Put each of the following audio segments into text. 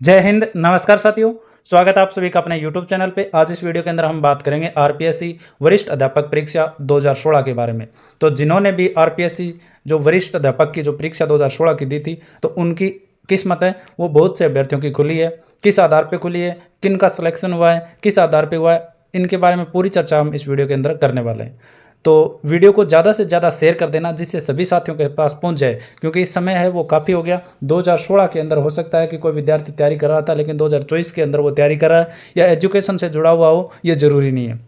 जय हिंद। नमस्कार साथियों, स्वागत है आप सभी का अपने यूट्यूब चैनल पे। आज इस वीडियो के अंदर हम बात करेंगे आरपीएससी वरिष्ठ अध्यापक परीक्षा 2016 के बारे में। तो जिन्होंने भी आरपीएससी जो वरिष्ठ अध्यापक की जो परीक्षा 2016 की दी थी, तो उनकी किस्मत है वो बहुत से अभ्यर्थियों की खुली है। किस आधार पर खुली है, किन का सिलेक्शन हुआ है, किस आधार पर हुआ है, इनके बारे में पूरी चर्चा हम इस वीडियो के अंदर करने वाले हैं। तो वीडियो को ज़्यादा से ज़्यादा शेयर कर देना, जिससे सभी साथियों के पास पहुंच जाए, क्योंकि इस समय है वो काफ़ी हो गया। 2016 के अंदर हो सकता है कि कोई विद्यार्थी तैयारी कर रहा था, लेकिन 2024 के अंदर वो तैयारी कर रहा है, या एजुकेशन से जुड़ा हुआ हो, ये ज़रूरी नहीं है।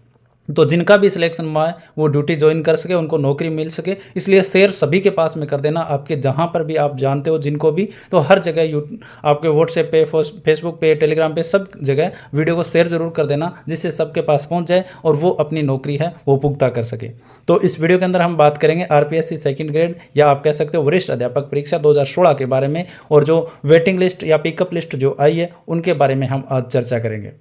तो जिनका भी सिलेक्शन हुआ है वो ड्यूटी ज्वाइन कर सके, उनको नौकरी मिल सके, इसलिए शेयर सभी के पास में कर देना। आपके जहाँ पर भी आप जानते हो जिनको भी, तो हर जगह आपके व्हाट्सएप पे, फेसबुक पे, टेलीग्राम पे, सब जगह वीडियो को शेयर जरूर कर देना, जिससे सबके पास पहुँच जाए और वो अपनी नौकरी है वो पुख्ता कर सके। तो इस वीडियो के अंदर हम बात करेंगे आरपीएससी सेकंड ग्रेड, या आप कह सकते हो वरिष्ठ अध्यापक परीक्षा 2016 के बारे में, और जो वेटिंग लिस्ट या पिकअप लिस्ट जो आई है उनके बारे में हम आज चर्चा करेंगे।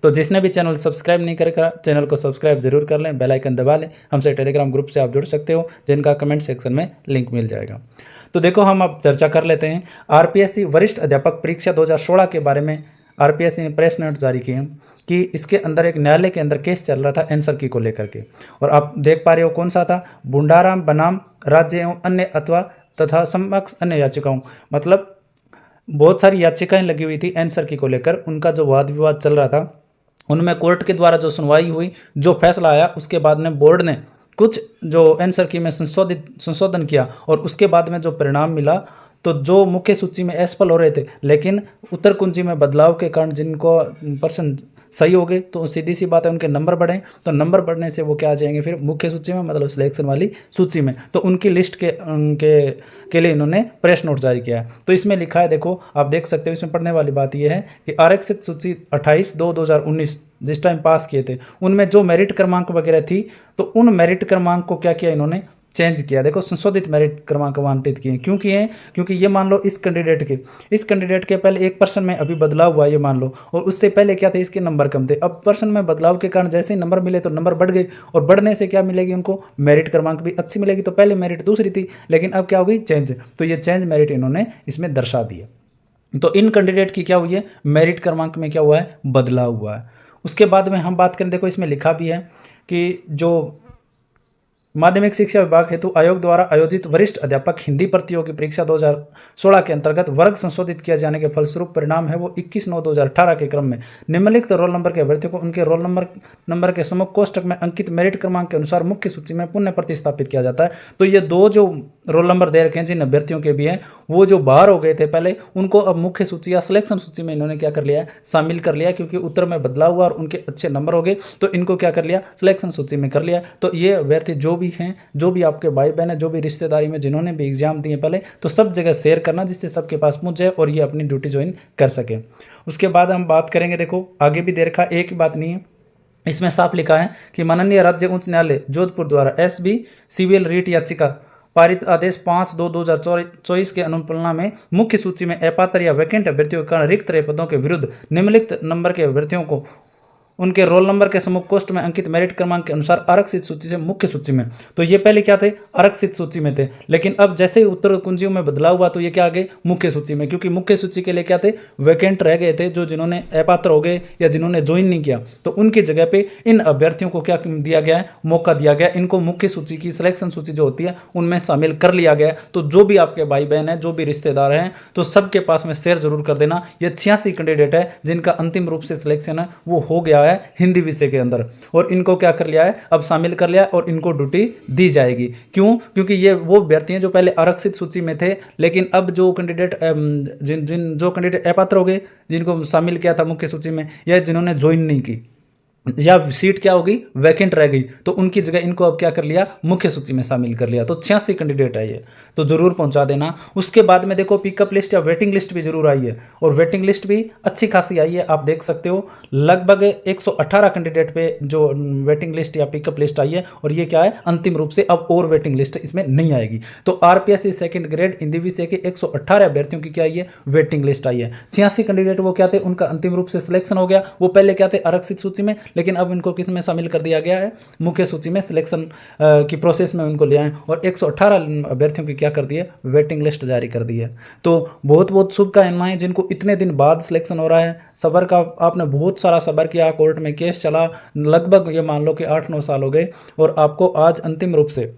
तो जिसने भी चैनल सब्सक्राइब नहीं करेगा, चैनल को सब्सक्राइब जरूर कर लें, बेल आइकन दबा लें। हमसे टेलीग्राम ग्रुप से आप जुड़ सकते हो, जिनका कमेंट सेक्शन में लिंक मिल जाएगा। तो देखो, हम अब चर्चा कर लेते हैं आरपीएससी वरिष्ठ अध्यापक परीक्षा 2016 के बारे में। आरपीएससी ने प्रेस नोट जारी किए हैं कि इसके अंदर एक न्यायालय के अंदर केस चल रहा था आंसर की को लेकर के, और आप देख पा रहे हो कौन सा था, बुंडाराम बनाम राज्य एवं अन्य अथवा तथा समक्ष अन्य याचिकाओं। मतलब बहुत सारी याचिकाएं लगी हुई थी आंसर की को लेकर, उनका जो वाद विवाद चल रहा था, उनमें कोर्ट के द्वारा जो सुनवाई हुई, जो फैसला आया, उसके बाद में बोर्ड ने कुछ जो आंसर की में संशोधन किया, और उसके बाद में जो परिणाम मिला, तो जो मुख्य सूची में असफल हो रहे थे, लेकिन उत्तर कुंजी में बदलाव के कारण जिनको पर्सन सही हो गए, तो सीधी सी बात है उनके नंबर बढ़े, तो नंबर बढ़ने से वो क्या आ जाएंगे फिर मुख्य सूची में, मतलब सिलेक्शन वाली सूची में। तो उनकी लिस्ट के लिए इन्होंने प्रेस नोट जारी किया है। तो इसमें लिखा है, देखो आप देख सकते हो, इसमें पढ़ने वाली बात यह है कि आरक्षित सूची 28/2/2019 जिस टाइम पास किए थे, उनमें जो मेरिट क्रमांक वगैरह थी, तो उन मेरिट क्रमांक को क्या किया इन्होंने, चेंज किया। देखो, संशोधित मेरिट क्रमांक आवंटित किए। क्यों किए हैं? क्योंकि ये मान लो इस कैंडिडेट के पहले 1% में अभी बदलाव हुआ, ये मान लो, और उससे पहले क्या थे, इसके नंबर कम थे। अब पर्सन में बदलाव के कारण जैसे ही नंबर मिले तो नंबर बढ़ गए, और बढ़ने से क्या मिलेगी उनको, मेरिट क्रमांक भी अच्छी मिलेगी। तो पहले मेरिट दूसरी थी, लेकिन अब क्या हो गई, चेंज। तो ये चेंज मेरिट इन्होंने इसमें दर्शा दिए। तो इन कैंडिडेट की क्या हुई है, मेरिट क्रमांक में क्या हुआ है, बदलाव हुआ है। उसके बाद में हम बात करें, देखो इसमें लिखा भी है कि जो माध्यमिक शिक्षा विभाग हेतु आयोग द्वारा आयोजित वरिष्ठ अध्यापक हिंदी प्रतियोगी परीक्षा 2016 के अंतर्गत वर्ग संशोधित किए जाने के फलस्वरूप परिणाम है वो 21/9/2018 के क्रम में निम्नलिखित रोल नंबर के अभ्यर्थियों को उनके रोल नंबर के सम्मुख कोष्टक में अंकित मेरिट क्रमांक के अनुसार मुख्य सूची में पुनः प्रतिस्थापित किया जाता है। तो ये दो जो रोल नंबर दे रखे हैं जिन अभ्यर्थियों के भी हैं, वो जो बाहर हो गए थे पहले, उनको अब मुख्य सूची या सिलेक्शन सूची में इन्होंने क्या कर लिया है, शामिल कर लिया। क्योंकि उत्तर में बदलाव हुआ और उनके अच्छे नंबर हो गए, तो इनको क्या कर लिया, सिलेक्शन सूची में कर लिया। तो ये अभ्यर्थी जो भी हैं, जो भी आपके भाई बहन है, जो भी रिश्तेदारी में जिन्होंने भी एग्जाम दिए पहले, तो सब जगह शेयर करना, जिससे सबके पास पहुंच जाए और ये अपनी ड्यूटी ज्वाइन कर सके। उसके बाद हम बात करेंगे, देखो आगे भी दे रखा, एक ही बात नहीं है, इसमें साफ लिखा है कि माननीय राज्य उच्च न्यायालय जोधपुर द्वारा एसबी सिविल रीट याचिका पारित आदेश 5/2/2024 के अनुपालना में मुख्य सूची में अपात्र या वैकेंट अभ्यर्थियों के कारण रिक्त रहे पदों के विरुद्ध निम्नलिखित नंबर के अभ्यर्थियों को उनके रोल नंबर के सम्मुख कोष्ठ में अंकित मेरिट क्रमांक के अनुसार आरक्षित सूची से मुख्य सूची में। तो ये पहले क्या थे, आरक्षित सूची में थे, लेकिन अब जैसे ही उत्तर कुंजियों में बदलाव हुआ, तो ये क्या आ गए, मुख्य सूची में। क्योंकि मुख्य सूची के लिए क्या थे, वैकेंट रह गए थे, जो जिन्होंने अपात्र हो गए या जिन्होंने ज्वाइन नहीं किया, तो उनकी जगह पे इन अभ्यर्थियों को क्या दिया गया है, मौका दिया गया, इनको मुख्य सूची की सिलेक्शन सूची जो होती है उनमें शामिल कर लिया गया। तो जो भी आपके भाई बहन है, जो भी रिश्तेदार हैं, तो सबके पास में शेयर जरूर कर देना। ये 86 कैंडिडेट है जिनका अंतिम रूप से सिलेक्शन है वो हो गया है हिंदी विषय के अंदर, और इनको क्या कर लिया है, अब शामिल कर लिया, और इनको ड्यूटी दी जाएगी। क्यों? क्योंकि ये वो अभ्यर्थी हैं जो पहले आरक्षित सूची में थे, लेकिन अब जो कैंडिडेट जो कैंडिडेट अपात्र हो गए, जिनको शामिल किया था मुख्य सूची में, या जिन्होंने ज्वाइन नहीं की, या सीट क्या होगी, वैकेंट रह गई, तो उनकी जगह इनको अब क्या कर लिया, मुख्य सूची में शामिल कर लिया। तो 86 कैंडिडेट है ये, तो जरूर पहुंचा देना। उसके बाद में देखो पिकअप लिस्ट या वेटिंग लिस्ट भी जरूर आई है, और वेटिंग लिस्ट भी अच्छी खासी आई है। आप देख सकते हो लगभग 118 कैंडिडेट पे जो वेटिंग लिस्ट या पिकअप लिस्ट आई है, और ये क्या है, अंतिम रूप से अब और वेटिंग लिस्ट इसमें नहीं आएगी। तो आरपीएससी सेकंड ग्रेड हिंदी विषय के 118 अभ्यर्थियों की क्या आई है, वेटिंग लिस्ट आई है। 86 कैंडिडेट वो क्या थे, उनका अंतिम रूप से सिलेक्शन हो गया, वो पहले क्या थे, आरक्षित सूची में, लेकिन अब इनको किस में शामिल कर दिया गया है, मुख्य सूची में सिलेक्शन की प्रोसेस में उनको ले आए और 118 अभ्यर्थियों की क्या कर दी है, वेटिंग लिस्ट जारी कर दी है। तो बहुत बहुत शुभकामनाएं जिनको इतने दिन बाद सिलेक्शन हो रहा है। सबर का आपने बहुत सारा सबर किया, कोर्ट में केस चला, लगभग ये मान लो कि 8-9 साल हो गए और आपको आज अंतिम रूप से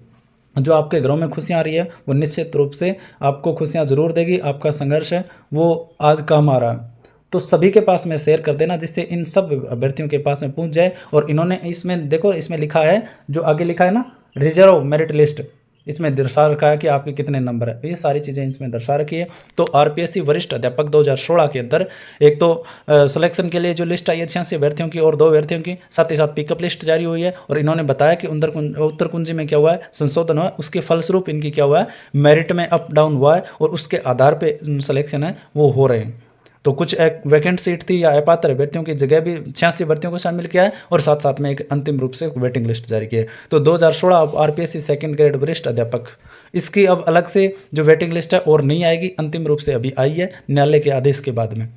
जो आपके घरों में खुशियाँ आ रही है वो निश्चित रूप से आपको खुशियाँ ज़रूर देगी। आपका संघर्ष है वो आज काम आ रहा है। तो सभी के पास में शेयर कर देना जिससे इन सब अभ्यर्थियों के पास में पहुंच जाए। और इन्होंने इसमें देखो, इसमें लिखा है, जो आगे लिखा है ना, रिजर्व मेरिट लिस्ट, इसमें दर्शा रखा है कि आपके कितने नंबर है, ये सारी चीज़ें इसमें दर्शा रखी है। तो आरपीएससी वरिष्ठ अध्यापक 2016 के अंदर एक तो सिलेक्शन के लिए जो लिस्ट आई है 86 अभ्यर्थियों की और 2 अभ्यर्थियों की, साथ ही साथ पिकअप लिस्ट जारी हुई है। और इन्होंने बताया कि उत्तर कुंजी में क्या हुआ है, संशोधन हुआ है, उसके फलस्वरूप इनकी क्या हुआ है, मेरिट में अप डाउन हुआ है और उसके आधार पर सिलेक्शन है वो हो रहे हैं। तो कुछ एक वैकेंट सीट थी या अपात्र अभ्यर्थियों की जगह भी 86 भर्तियों को शामिल किया है और साथ साथ में एक अंतिम रूप से वेटिंग लिस्ट जारी की है। तो 2016 आरपीएससी सेकंड ग्रेड वरिष्ठ अध्यापक, इसकी अब अलग से जो वेटिंग लिस्ट है और नहीं आएगी, अंतिम रूप से अभी आई है न्यायालय के आदेश के बाद में।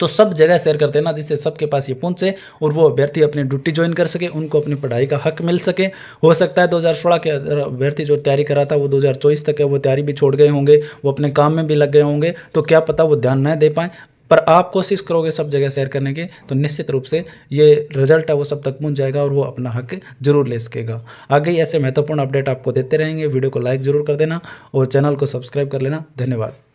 तो सब जगह शेयर करते हैं ना, जिससे सबके पास ये पहुंचे और वो अभ्यर्थी अपनी ड्यूटी ज्वाइन कर सके, उनको अपनी पढ़ाई का हक मिल सके। हो सकता है 2016 के अभ्यर्थी जो तैयारी कर रहा था वो 2024 तक है वो तैयारी भी छोड़ गए होंगे, वो अपने काम में भी लग गए होंगे, तो क्या पता वो ध्यान न दे पाएँ। पर आप कोशिश करोगे सब जगह शेयर करने की तो निश्चित रूप से ये रिजल्ट है वो सब तक पहुंच जाएगा और वो अपना हक जरूर ले सकेगा। आगे ऐसे महत्वपूर्ण अपडेट आपको देते रहेंगे। वीडियो को लाइक जरूर कर देना और चैनल को सब्सक्राइब कर लेना। धन्यवाद।